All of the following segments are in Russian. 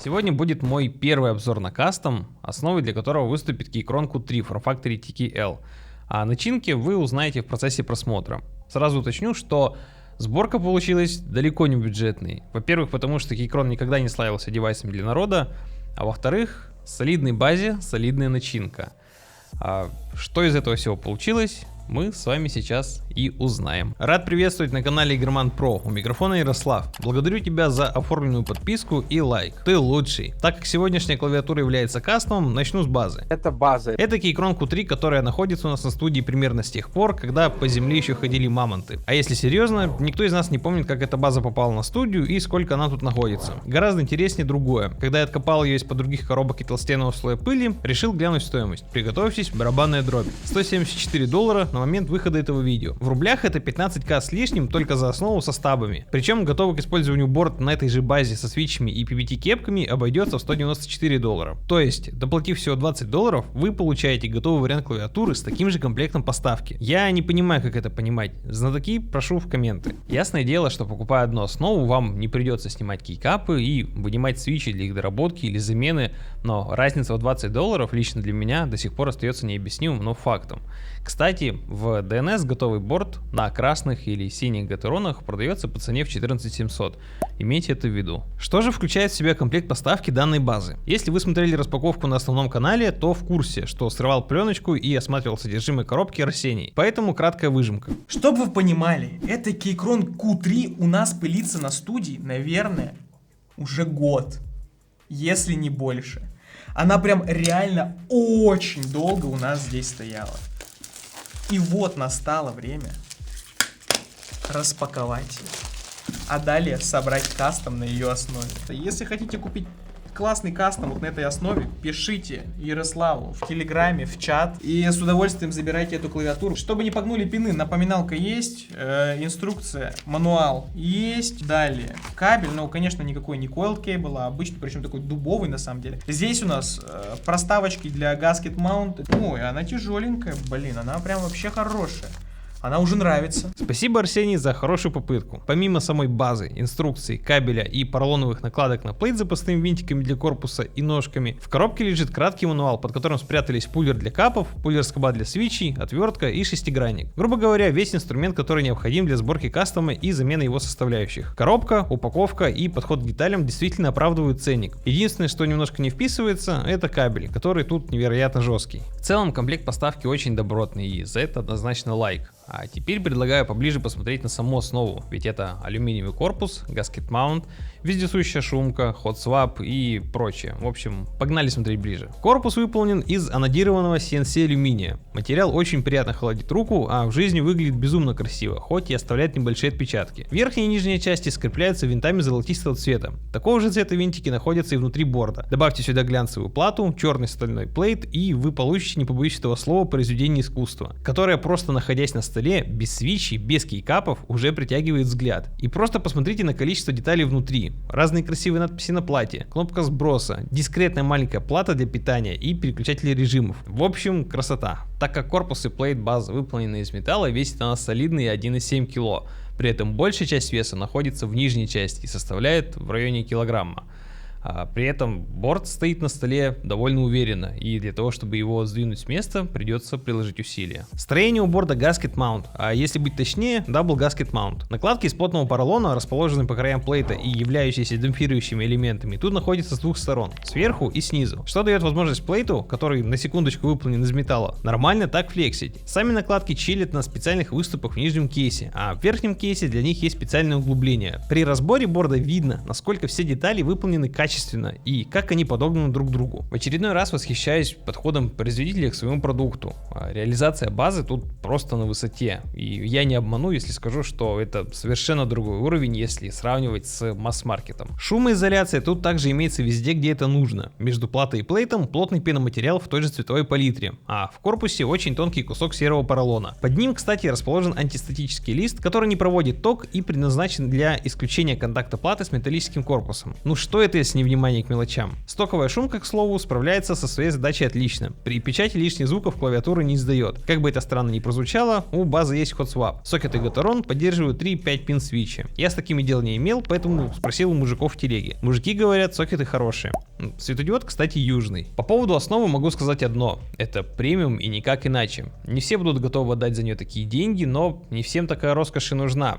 Сегодня будет мой первый обзор на кастом, основой для которого выступит Keychron Q3 Form Factory TKL. А начинки вы узнаете в процессе просмотра. Сразу уточню, что сборка получилась далеко не бюджетной. Во-первых, потому что Keychron никогда не славился девайсами для народа, а во-вторых, в солидной базе солидная начинка. А что из этого всего получилось, мы с вами сейчас и узнаем. Рад приветствовать на канале Игроман Про, у микрофона Ярослав. Благодарю тебя за оформленную подписку и лайк, ты лучший. Так как сегодняшняя клавиатура является кастомом, начну с базы. Это база. Это Keychron Q3, которая находится у нас на студии примерно с тех пор, когда по земле еще ходили мамонты. А если серьезно, никто из нас не помнит, как эта база попала на студию и сколько она тут находится. Гораздо интереснее другое. Когда я откопал ее из-под других коробок и толстенного слоя пыли, решил глянуть стоимость. Приготовьтесь, барабанная дробь. $174 на момент выхода этого видео. В рублях это 15к с лишним только за основу со стабами. Причем готовый к использованию борт на этой же базе со свитчами и PBT кепками обойдется в $194. То есть, доплатив всего $20, вы получаете готовый вариант клавиатуры с таким же комплектом поставки. Я не понимаю, как это понимать. Знатоки, прошу в комменты. Ясное дело, что покупая одну основу, вам не придется снимать кейкапы и вынимать свитчи для их доработки или замены, но разница в $20 лично для меня до сих пор остается необъяснимым, но фактом. Кстати, в DNS готовый борт на красных или синих гатеронах продается по цене в 14700. Имейте это в виду. Что же включает в себя комплект поставки данной базы? Если вы смотрели распаковку на основном канале, то в курсе, что срывал пленочку и осматривал содержимое коробки Арсений. Поэтому краткая выжимка. Чтоб вы понимали, это Keychron Q3 у нас пылится на студии, наверное, уже год, если не больше. Она прям реально очень долго у нас здесь стояла. И вот настало время распаковать ее, а далее собрать кастом на ее основе. Если хотите купить классный кастом вот на этой основе, пишите Ярославу в Телеграме, в чат, и с удовольствием забирайте эту клавиатуру. Чтобы не погнули пины, напоминалка есть, инструкция, мануал есть, далее кабель, ну конечно никакой не coiled cable, а обычный, причем такой дубовый на самом деле. Здесь у нас проставочки для gasket mount, ой, она тяжеленькая, блин, она прям вообще хорошая. Она уже нравится. Спасибо, Арсений, за хорошую попытку. Помимо самой базы, инструкций, кабеля и поролоновых накладок на плейт с запасными винтиками для корпуса и ножками, в коробке лежит краткий мануал, под которым спрятались пуллер для капов, пуллер-скоба для свитчей, отвертка и шестигранник. Грубо говоря, весь инструмент, который необходим для сборки кастома и замены его составляющих. Коробка, упаковка и подход к деталям действительно оправдывают ценник. Единственное, что немножко не вписывается, это кабель, который тут невероятно жесткий. В целом, комплект поставки очень добротный, и за это однозначно лайк. А теперь предлагаю поближе посмотреть на саму основу, ведь это алюминиевый корпус, gasket mount, вездесущая шумка, hot swap и прочее. В общем, погнали смотреть ближе. Корпус выполнен из анодированного CNC алюминия. Материал очень приятно холодит руку, а в жизни выглядит безумно красиво, хоть и оставляет небольшие отпечатки. Верхняя и нижняя части скрепляются винтами золотистого цвета. Такого же цвета винтики находятся и внутри борда. Добавьте сюда глянцевую плату, черный стальной плейт, и вы получите, не побоюсь этого слова, произведение искусства, которое просто находясь на столе, без свитчей, без кейкапов, уже притягивает взгляд. И просто посмотрите на количество деталей внутри. Разные красивые надписи на плате, кнопка сброса, дискретная маленькая плата для питания и переключатели режимов. В общем, красота. Так как корпус и плейт базы выполнены из металла, весит она солидные 1,7 кг. При этом большая часть веса находится в нижней части и составляет в районе килограмма. При этом борт стоит на столе довольно уверенно, и для того, чтобы его сдвинуть с места, придется приложить усилия. Строение у борда gasket mount, а если быть точнее, double gasket mount. Накладки из плотного поролона, расположенные по краям плейта и являющиеся демпфирующими элементами, тут находятся с двух сторон, сверху и снизу, что дает возможность плейту, который на секундочку выполнен из металла, нормально так флексить. Сами накладки чилят на специальных выступах в нижнем кейсе, а в верхнем кейсе для них есть специальное углубление. При разборе борда видно, насколько все детали выполнены качественно и как они подогнаны друг к другу. В очередной раз восхищаюсь подходом производителя к своему продукту. Реализация базы тут просто на высоте. И я не обману, если скажу, что это совершенно другой уровень, если сравнивать с масс-маркетом. Шумоизоляция тут также имеется везде, где это нужно. Между платой и плейтом плотный пеноматериал в той же цветовой палитре, а в корпусе очень тонкий кусок серого поролона. Под ним, кстати, расположен антистатический лист, который не проводит ток и предназначен для исключения контакта платы с металлическим корпусом. Ну что это я с ним излишнее внимание к мелочам. Стоковая шумка, к слову, справляется со своей задачей отлично. При печати лишних звуков клавиатура не издает. Как бы это странно ни прозвучало, у базы есть hot swap. Сокеты Gateron поддерживают 3-5 пин свитчи. Я с такими дел не имел, поэтому спросил у мужиков в телеге. Мужики говорят, сокеты хорошие. Светодиод, кстати, южный. По поводу основы могу сказать одно. Это премиум и никак иначе. Не все будут готовы отдать за нее такие деньги, но не всем такая роскошь и нужна.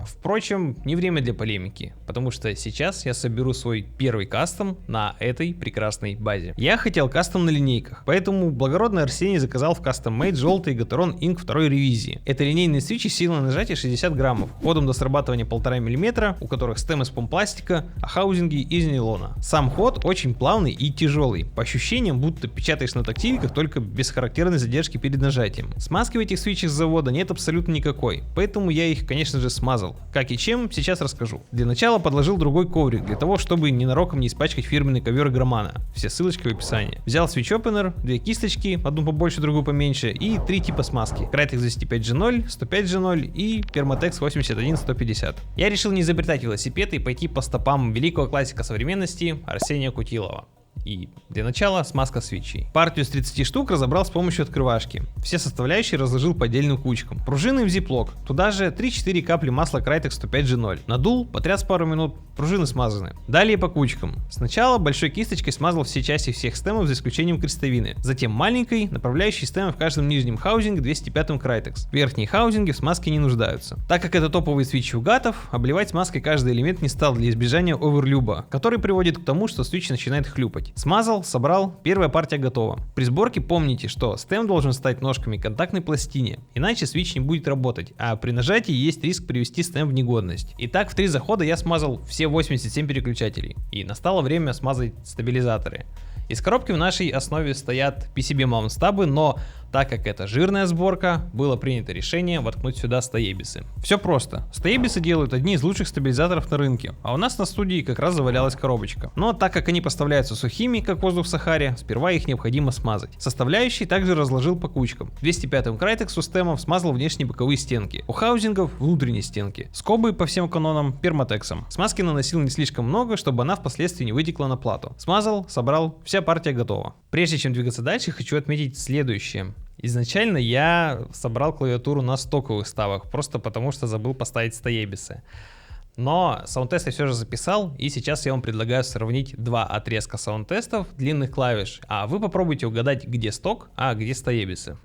Впрочем, не время для полемики, потому что сейчас я соберу свой первый кастом на этой прекрасной базе. Я хотел кастом на линейках, поэтому благородный Арсений заказал в кастом-мейд желтый Gateron Inc. второй ревизии. Это линейные свитчи силой нажатия 60 граммов, ходом до срабатывания 1,5 мм, у которых стем из помпластика, а хаузинги из нейлона. Сам ход очень плавный и тяжелый, по ощущениям будто печатаешь на тактильках, только без характерной задержки перед нажатием. Смазки в этих свитчах с завода нет абсолютно никакой, поэтому я их, конечно же, смазал. Как и чем, сейчас расскажу. Для начала подложил другой коврик, для того, чтобы ненароком не испачкать фирменный ковер Громана. Все ссылочки в описании. Взял switch opener, две кисточки, одну побольше, другую поменьше, и три типа смазки. Crytex 205G0, 105G0 и Permatex 81150. Я решил не изобретать велосипед и пойти по стопам великого классика современности Арсения Кутилова. И для начала смазка свитчей. Партию с 30 штук разобрал с помощью открывашки. Все составляющие разложил по отдельным кучкам. Пружины в зиплок. Туда же 3-4 капли масла Crytex 105G0. Надул, потряс пару минут, пружины смазаны. Далее по кучкам. Сначала большой кисточкой смазал все части всех стемов за исключением крестовины. Затем маленькой, направляющей стемы в каждом нижнем хаузинге 205 Crytex. Верхние хаузинги в смазке не нуждаются. Так как это топовые свитчи у гатов, обливать смазкой каждый элемент не стал для избежания оверлюба, который приводит к тому, что свитч начинает хлюпать. Смазал, собрал, первая партия готова. При сборке помните, что стем должен стать ножками к контактной пластине, иначе свитч не будет работать, а при нажатии есть риск привести стем в негодность. Итак, в 3 захода я смазал все 87 переключателей, и настало время смазать стабилизаторы. Из коробки в нашей основе стоят PCB mount стабы, но так как это жирная сборка, было принято решение воткнуть сюда стоебисы. Все просто. Стоебисы делают одни из лучших стабилизаторов на рынке, а у нас на студии как раз завалялась коробочка. Но так как они поставляются сухими, как воздух в Сахаре, сперва их необходимо смазать. Составляющие также разложил по кучкам. 205-м Crytex у стемов смазал внешние боковые стенки, у хаузингов внутренние стенки. Скобы по всем канонам Permatex. Смазки наносил не слишком много, чтобы она впоследствии не вытекла на плату. Смазал, собрал, вся партия готова. Прежде чем двигаться дальше, хочу отметить следующее. Изначально я собрал клавиатуру на стоковых ставах, просто потому что забыл поставить стоебисы. Но саундтест я все же записал, и сейчас я вам предлагаю сравнить два отрезка саундтестов длинных клавиш, а вы попробуйте угадать, где сток, а где стоебисы.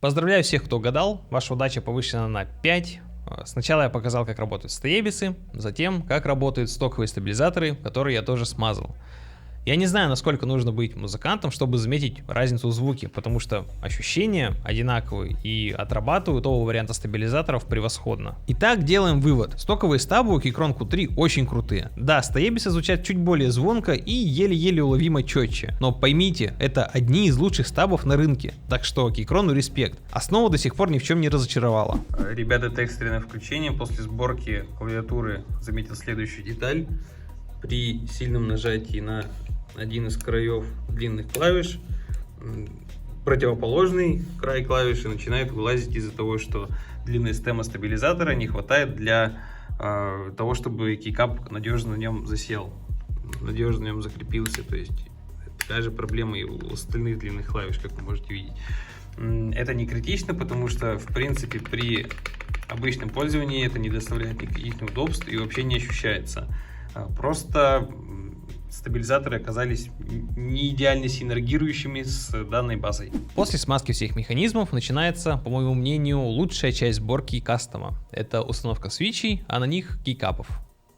Поздравляю всех, кто угадал, ваша удача повышена на 5. Сначала я показал, как работают стоебисы, затем, как работают стоковые стабилизаторы, которые я тоже смазал. Я не знаю, насколько нужно быть музыкантом, чтобы заметить разницу в звуке, потому что ощущения одинаковые и отрабатывают оба варианта стабилизаторов превосходно. Итак, делаем вывод. Стоковые стабы у Keychron Q3 очень крутые. Да, стоебисы звучат чуть более звонко и еле-еле уловимо четче, но поймите, это одни из лучших стабов на рынке, так что Keychron респект. Основа до сих пор ни в чем не разочаровала. Ребята, это экстренное включение. После сборки клавиатуры заметил следующую деталь. При сильном нажатии на один из краев длинных клавиш, противоположный край клавиши начинает вылазить из-за того, что длины стема стабилизатора не хватает для того, чтобы кейкап надежно на нем засел, надежно на нем закрепился. То есть такая же проблема и у остальных длинных клавиш, как вы можете видеть. Это не критично, потому что в принципе при обычном пользовании это не доставляет никаких неудобств и вообще не ощущается. Просто стабилизаторы оказались не идеально синергирующими с данной базой. После смазки всех механизмов начинается, по моему мнению, лучшая часть сборки кастома. Это установка свитчей, а на них кейкапов.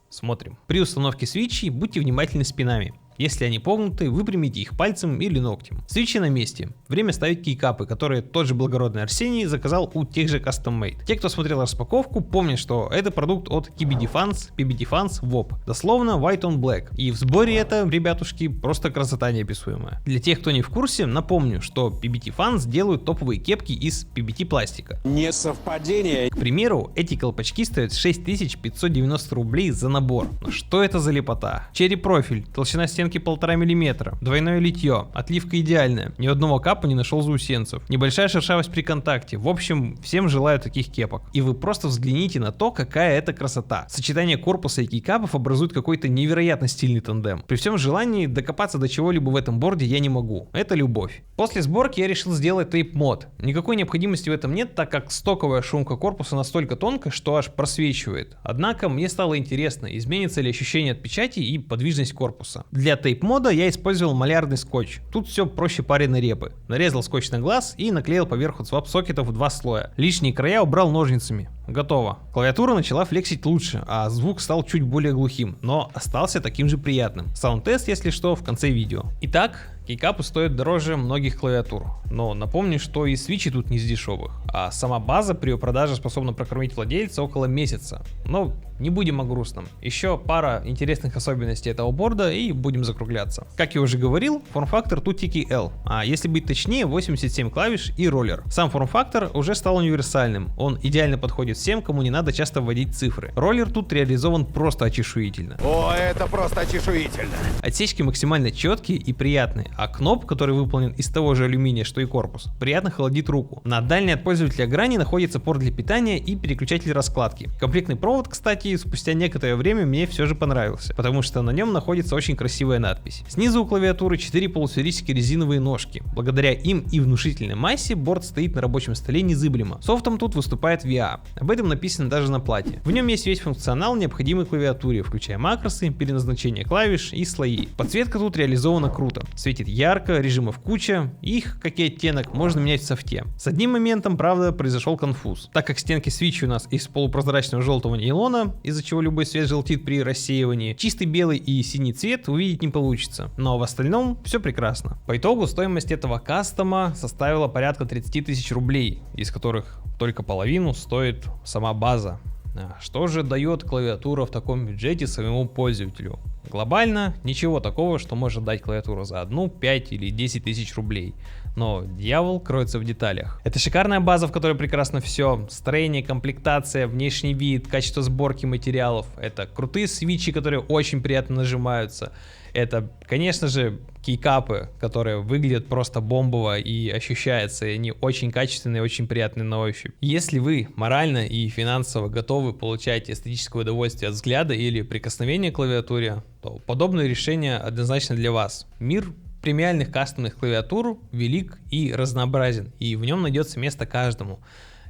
Смотрим. При установке свитчей будьте внимательны с пинами. Если они погнуты, выпрямите их пальцем или ногтем. Свитчи на месте. Время ставить кейкапы, которые тот же благородный Арсений заказал у тех же Custom Made. Те, кто смотрел распаковку, помнят, что это продукт от PB Defense WOP. Дословно White on Black. И в сборе это, ребятушки, просто красота неописуемая. Для тех, кто не в курсе, напомню, что PB Defense делают топовые кепки из PBT пластика. Не совпадение. К примеру, эти колпачки стоят 6590 рублей за набор. Но что это за лепота? Черри профиль, толщина стенки 1,5 мм, двойное литье, отливка идеальная, ни одного капа не нашел заусенцев, небольшая шершавость при контакте. В общем, всем желаю таких кепок. И вы просто взгляните на то, какая это красота. Сочетание корпуса и кейкапов образует какой-то невероятно стильный тандем. При всем желании докопаться до чего-либо в этом борде я не могу. Это любовь. После сборки я решил сделать тейп-мод. Никакой необходимости в этом нет, так как стоковая шумка корпуса настолько тонкая, что аж просвечивает. Однако мне стало интересно, изменится ли ощущение от печати и подвижность корпуса. Для тейп-мода я использовал малярный скотч. Тут все проще пареной репы. Нарезал скотч на глаз и наклеил поверху свап-сокетов в 2 слоя. Лишние края убрал ножницами. Готово. Клавиатура начала флексить лучше, а звук стал чуть более глухим, но остался таким же приятным. Саунд-тест, если что, в конце видео. Итак, кейкапы стоят дороже многих клавиатур, но напомню, что и свитчи тут не из дешевых, а сама база при ее продаже способна прокормить владельца около месяца. Но не будем о грустном. Еще пара интересных особенностей этого борда и будем закругляться. Как я уже говорил, форм-фактор тут TKL, а если быть точнее, 87 клавиш и роллер. Сам форм-фактор уже стал универсальным, он идеально подходит всем, кому не надо часто вводить цифры. Роллер тут реализован просто очешуительно. О, это просто очешуительно. Отсечки максимально четкие и приятные, а кноп, который выполнен из того же алюминия, что и корпус, приятно холодит руку. На дальней от пользователя грани находится порт для питания и переключатель раскладки. Комплектный провод, кстати, спустя некоторое время мне все же понравился, потому что на нем находится очень красивая надпись. Снизу у клавиатуры 4 полусферические резиновые ножки. Благодаря им и внушительной массе борт стоит на рабочем столе незыблемо. Софтом тут выступает VA. Об этом написано даже на плате. В нем есть весь функционал, необходимый клавиатуре, включая макросы, переназначение клавиш и слои. Подсветка тут реализована круто. Светит ярко, режимов куча, их, как и оттенок, можно менять в софте. С одним моментом, правда, произошел конфуз. Так как стенки свитчи у нас из полупрозрачного желтого нейлона, из-за чего любой свет желтит при рассеивании, чистый белый и синий цвет увидеть не получится. Но в остальном все прекрасно. По итогу стоимость этого кастома составила порядка 30 тысяч рублей, из которых только половину стоит сама база. Что же дает клавиатура в таком бюджете своему пользователю? Глобально ничего такого, что может дать клавиатура за 1, 5 или 10 тысяч рублей. Но дьявол кроется в деталях. Это шикарная база, в которой прекрасно все. Строение, комплектация, внешний вид, качество сборки материалов. Это крутые свитчи, которые очень приятно нажимаются. Это, конечно же, кейкапы, которые выглядят просто бомбово и ощущаются, и они очень качественные, очень приятные на ощупь. Если вы морально и финансово готовы получать эстетическое удовольствие от взгляда или прикосновения к клавиатуре, то подобное решение однозначно для вас. Мир премиальных кастомных клавиатур велик и разнообразен, и в нем найдется место каждому.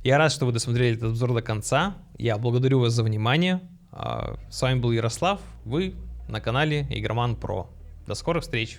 Я рад, что вы досмотрели этот обзор до конца. Я благодарю вас за внимание. С вами был Ярослав, вы на канале Игроман Про. До скорых встреч!